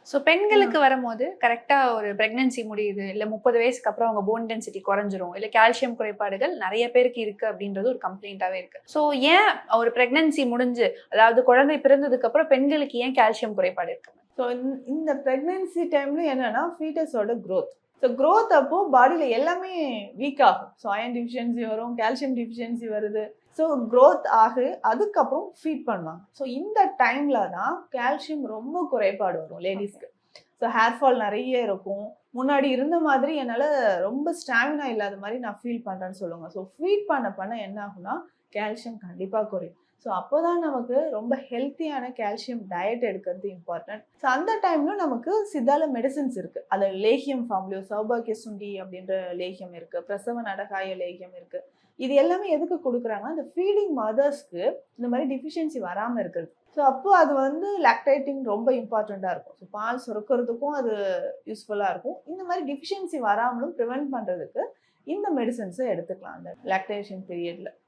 So பெண்களுக்கு வரும்போது கரெக்ட்டா ஒரு பிரெக்னன்சி முடியுது. இல்ல 30 வயசுக்கு அப்புறம் அவங்க போன் டென்சிட்டி குறைஞ்சிரும். இல்ல கால்சியம் குறைபாடுகள் நெறைய பேருக்கு இருக்கு அப்படின்றது ஒரு கம்ப்ளைண்ட்டாவே இருக்கு. ஸோ ஏன் ஒரு பிரெக்னன்சி முடிஞ்சு, அதாவது குழந்தை பிறந்ததுக்கு அப்புறம் பெண்களுக்கு ஏன் கால்சியம் குறைபாடு இருக்கு? ஸோ இந்த பிரெக்னன்சி டைம்ல என்னன்னா ஃபீட்டஸோட growth. ஸோ growth அப்போ பாடியில எல்லாமே வீக் ஆகும். ஸோ அயர்ன் டிஃபிஷியன்சி வரும், கால்சியம் டிஃபிஷியன்சி வருது. ஸோ growth ஆகு அதுக்கப்புறம் ஃபீட் பண்ணுவாங்க. ஸோ இந்த டைம்ல தான் கால்சியம் ரொம்ப குறைபாடு வரும் லேடிஸ்க்கு. ஸோ ஹேர் ஃபால் நிறைய இருக்கும். முன்னாடி இருந்த மாதிரி என்னால் ரொம்ப ஸ்டாமினா இல்லாத மாதிரி நான் ஃபீல் பண்ணுறேன்னு சொல்லுவாங்க. ஸோ ஃபீட் பண்ண என்ன ஆகும்னா கால்சியம் கண்டிப்பாக குறையும். ஸோ அப்போதான் நமக்கு ரொம்ப ஹெல்த்தியான கால்சியம் டயட் எடுக்கிறது இம்பார்ட்டன்ட். ஸோ அந்த டைம்ல நமக்கு சித்தால மெடிசின்ஸ் இருக்கு. அது லேகியம் ஃபார்ம்லயோ சௌபாகிய சுண்டி அப்படின்ற லேகியம் இருக்கு, பிரசவ நடகாய லேகியம் இருக்கு. இது எல்லாமே எதுக்கு கொடுக்குறாங்கன்னா இந்த ஃபீடிங் மதர்ஸ்க்கு இந்த மாதிரி டிஃபிஷியன்சி வராமல் இருக்குது. ஸோ அப்போ அது லாக்டேட்டிங் ரொம்ப இம்பார்ட்டண்ட்டாக இருக்கும். ஸோ பால் சுரக்கிறதுக்கும் அது யூஸ்ஃபுல்லாக இருக்கும். இந்த மாதிரி டிஃபிஷியன்சி வராமலும் ப்ரிவென்ட் பண்ணுறதுக்கு இந்த மெடிசன்ஸை எடுத்துக்கலாம் அந்த லாக்டேஷன் பீரியட்ல.